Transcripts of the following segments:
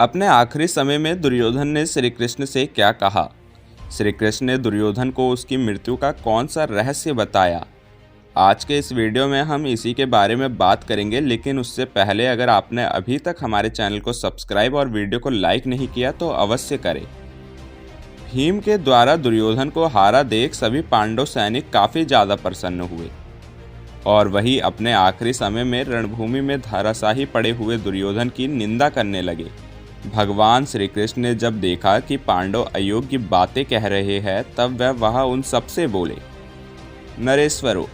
अपने आखिरी समय में दुर्योधन ने श्री कृष्ण से क्या कहा? श्री कृष्ण ने दुर्योधन को उसकी मृत्यु का कौन सा रहस्य बताया? आज के इस वीडियो में हम इसी के बारे में बात करेंगे, लेकिन उससे पहले अगर आपने अभी तक हमारे चैनल को सब्सक्राइब और वीडियो को लाइक नहीं किया तो अवश्य करें। भीम के द्वारा दुर्योधन को हारा देख सभी पांडव सैनिक काफ़ी ज़्यादा प्रसन्न हुए और वही अपने आखिरी समय में रणभूमि में धराशायी पड़े हुए दुर्योधन की निंदा करने लगे। भगवान श्री कृष्ण ने जब देखा कि पांडव अयोग्य बातें कह रहे हैं, तब वह उन सबसे बोले, नरेश्वरों,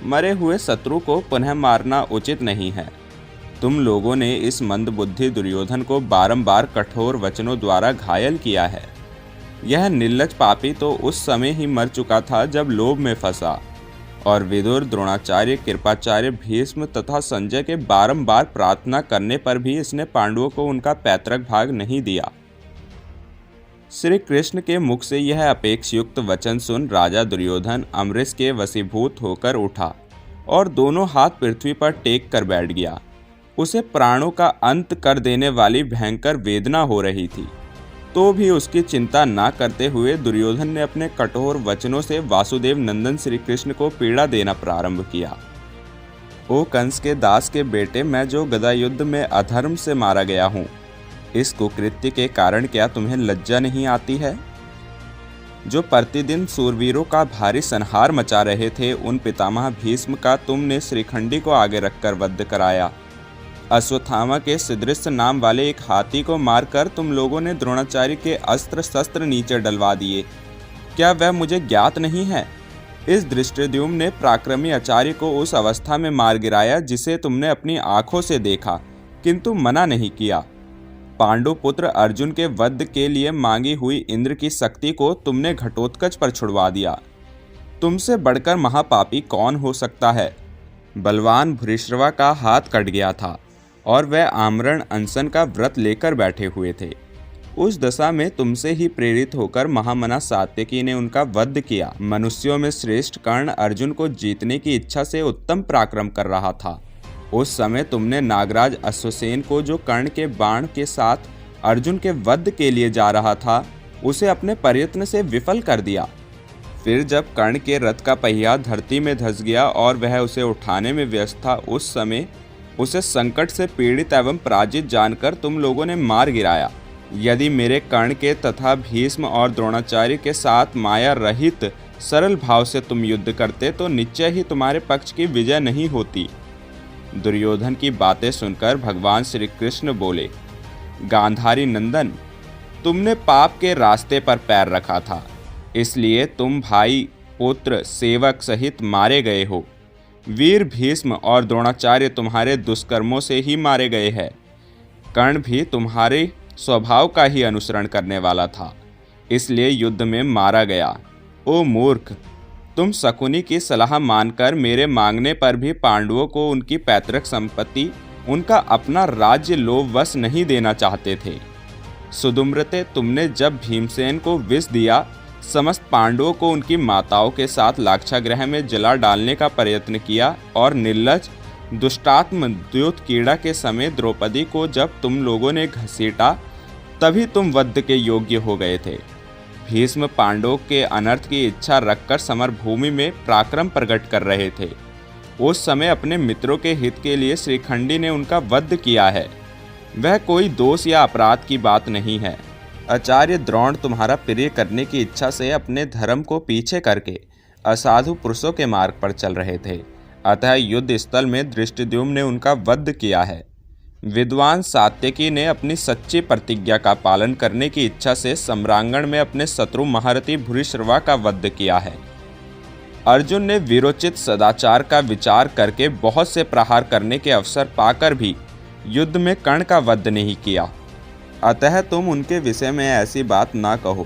मरे हुए शत्रु को पुनः मारना उचित नहीं है। तुम लोगों ने इस मंदबुद्धि दुर्योधन को बारंबार कठोर वचनों द्वारा घायल किया है। यह निर्लज पापी तो उस समय ही मर चुका था जब लोभ में फंसा, और विदुर, द्रोणाचार्य, कृपाचार्य, भीष्म तथा संजय के बारंबार प्रार्थना करने पर भी इसने पांडवों को उनका पैतृक भाग नहीं दिया। श्री कृष्ण के मुख से यह अपेक्षयुक्त वचन सुन राजा दुर्योधन अमृष के वशीभूत होकर उठा और दोनों हाथ पृथ्वी पर टेक कर बैठ गया। उसे प्राणों का अंत कर देने वाली भयंकर वेदना हो रही थी, तो भी उसकी चिंता ना करते हुए दुर्योधन ने अपने कठोर वचनों से वासुदेव नंदन श्री कृष्ण को पीड़ा देना प्रारंभ किया। ओ कंस के दास के बेटे, मैं जो गदा युद्ध में अधर्म से मारा गया हूँ, इस कुकृत्य के कारण क्या तुम्हें लज्जा नहीं आती है? जो प्रतिदिन सूरवीरों का भारी संहार मचा रहे थे, उन पितामह भीष्म का तुमने श्रीखंडी को आगे रखकर वध कराया। अश्वत्थामा के सदृश नाम वाले एक हाथी को मारकर तुम लोगों ने द्रोणाचार्य के अस्त्र शस्त्र नीचे डलवा दिए। क्या वह मुझे ज्ञात नहीं है? इस धृष्टद्युम्न ने पराक्रमी आचार्य को उस अवस्था में मार गिराया जिसे तुमने अपनी आंखों से देखा, किंतु मना नहीं किया। पांडु पुत्र अर्जुन के वध के लिए मांगी हुई इंद्र की शक्ति को तुमने घटोत्कच पर छुड़वा दिया। तुमसे बढ़कर महापापी कौन हो सकता है? बलवान भूरिश्रवा का हाथ कट गया था और वह आमरण अनशन का व्रत लेकर बैठे हुए थे। उस दशा में तुमसे ही प्रेरित होकर महामना सात्यकी ने उनका वध किया। मनुष्यों में श्रेष्ठ कर्ण अर्जुन को जीतने की इच्छा से उत्तम पराक्रम कर रहा था। उस समय तुमने नागराज अश्वसेन को, जो कर्ण के बाण के साथ अर्जुन के वध के लिए जा रहा था, उसे अपने प्रयत्न से विफल कर दिया। फिर जब कर्ण के रथ का पहिया धरती में धंस गया और वह उसे उठाने में व्यस्त था, उस समय उसे संकट से पीड़ित एवं पराजित जानकर तुम लोगों ने मार गिराया। यदि मेरे कर्ण के तथा भीष्म और द्रोणाचार्य के साथ माया रहित सरल भाव से तुम युद्ध करते तो निश्चय ही तुम्हारे पक्ष की विजय नहीं होती। दुर्योधन की बातें सुनकर भगवान श्री कृष्ण बोले, गांधारी नंदन, तुमने पाप के रास्ते पर पैर रखा था, इसलिए तुम भाई, पुत्र, सेवक सहित मारे गए हो। वीर भीष्म और द्रोणाचार्य तुम्हारे दुष्कर्मों से ही मारे गए हैं। कर्ण भी तुम्हारे स्वभाव का ही अनुसरण करने वाला था, इसलिए युद्ध में मारा गया। ओ मूर्ख, तुम शकुनी की सलाह मानकर मेरे मांगने पर भी पांडवों को उनकी पैतृक संपत्ति, उनका अपना राज्य लोभवश नहीं देना चाहते थे। सुदुम्रते, तुमने जब भीमसेन को विष दिया, समस्त पांडवों को उनकी माताओं के साथ लाक्षागृह में जला डालने का प्रयत्न किया, और निर्लज दुष्टात्म द्योत कीड़ा के समय द्रौपदी को जब तुम लोगों ने घसीटा, तभी तुम वध के योग्य हो गए थे। भीष्म पांडवों के अनर्थ की इच्छा रखकर समरभूमि में पराक्रम प्रकट कर रहे थे। उस समय अपने मित्रों के हित के लिए श्रीखंडी ने उनका वध किया है। वह कोई दोष या अपराध की बात नहीं है। आचार्य द्रोण तुम्हारा प्रिय करने की इच्छा से अपने धर्म को पीछे करके असाधु पुरुषों के मार्ग पर चल रहे थे, अतः युद्ध स्थल में धृष्टद्युम्न ने उनका वध किया है। विद्वान सात्यकी ने अपनी सच्ची प्रतिज्ञा का पालन करने की इच्छा से सम्रांगण में अपने शत्रु महारथी भूरिश्रवा का वध किया है। अर्जुन ने वीरोचित सदाचार का विचार करके बहुत से प्रहार करने के अवसर पाकर भी युद्ध में कर्ण का वध नहीं किया, अतः तुम उनके विषय में ऐसी बात ना कहो।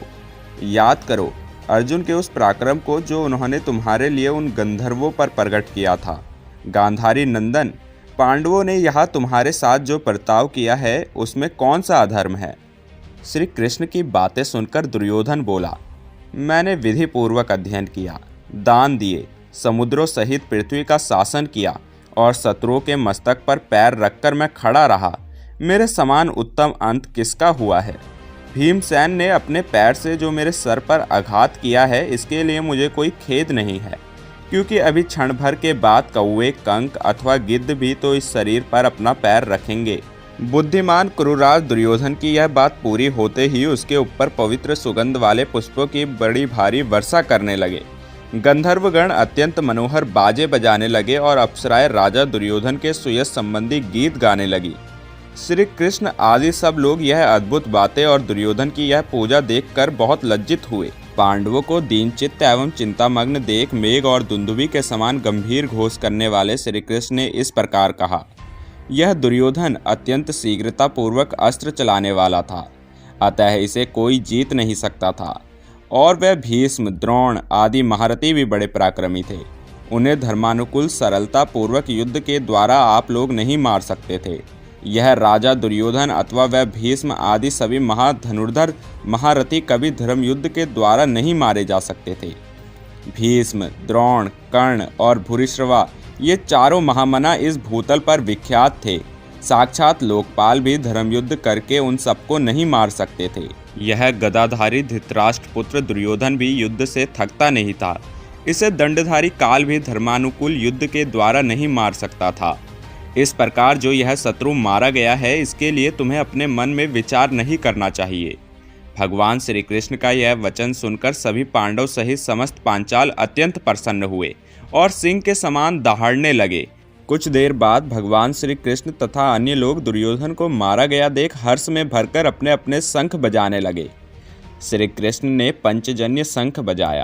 याद करो अर्जुन के उस पराक्रम को जो उन्होंने तुम्हारे लिए उन गंधर्वों पर प्रकट किया था। गांधारी नंदन, पांडवों ने यहाँ तुम्हारे साथ जो बर्ताव किया है, उसमें कौन सा अधर्म है? श्री कृष्ण की बातें सुनकर दुर्योधन बोला, मैंने विधि पूर्वक अध्ययन किया, दान दिए, समुद्रों सहित पृथ्वी का शासन किया और शत्रुओं के मस्तक पर पैर रखकर मैं खड़ा रहा। मेरे समान उत्तम अंत किसका हुआ है? भीमसेन ने अपने पैर से जो मेरे सर पर आघात किया है, इसके लिए मुझे कोई खेद नहीं है, क्योंकि अभी क्षण भर के बाद कौवे, कंक अथवा गिद्ध भी तो इस शरीर पर अपना पैर रखेंगे। बुद्धिमान क्रूराज दुर्योधन की यह बात पूरी होते ही उसके ऊपर पवित्र सुगंध वाले पुष्पों की बड़ी भारी वर्षा करने लगे। गंधर्वगण अत्यंत मनोहर बाजे बजाने लगे और अप्सराएं राजा दुर्योधन के सुयश संबंधी गीत गाने लगी। श्री कृष्ण आदि सब लोग यह अद्भुत बातें और दुर्योधन की यह पूजा देखकर बहुत लज्जित हुए। पांडवों को दीनचित्त एवं चिंतामग्न देख मेघ और दुंदुभी के समान गंभीर घोष करने वाले श्री कृष्ण ने इस प्रकार कहा। यह दुर्योधन अत्यंत शीघ्रतापूर्वक अस्त्र चलाने वाला था, अतः इसे कोई जीत नहीं सकता था। और वह भीष्म, द्रोण आदि महारथी भी बड़े पराक्रमी थे। उन्हें धर्मानुकूल सरलता पूर्वक युद्ध के द्वारा आप लोग नहीं मार सकते थे। यह राजा दुर्योधन अथवा वह भीष्म आदि सभी महाधनुर्धर महारथी कभी धर्म युद्ध के द्वारा नहीं मारे जा सकते थे। भीष्म, द्रोण, कर्ण और भूरिश्रवा ये चारों महामना इस भूतल पर विख्यात थे। साक्षात लोकपाल भी धर्म युद्ध करके उन सबको नहीं मार सकते थे। यह गदाधारी धृतराष्ट्र पुत्र दुर्योधन भी युद्ध से थकता नहीं था। इसे दंडधारी काल भी धर्मानुकूल युद्ध के द्वारा नहीं मार सकता था। इस प्रकार जो यह शत्रु मारा गया है, इसके लिए तुम्हें अपने मन में विचार नहीं करना चाहिए। भगवान श्री कृष्ण का यह वचन सुनकर सभी पांडव सहित समस्त पांचाल अत्यंत प्रसन्न हुए और सिंह के समान दहाड़ने लगे। कुछ देर बाद भगवान श्री कृष्ण तथा अन्य लोग दुर्योधन को मारा गया देख हर्ष में भरकर अपने अपने शंख बजाने लगे। श्री कृष्ण ने पंचजन्य शंख बजाया।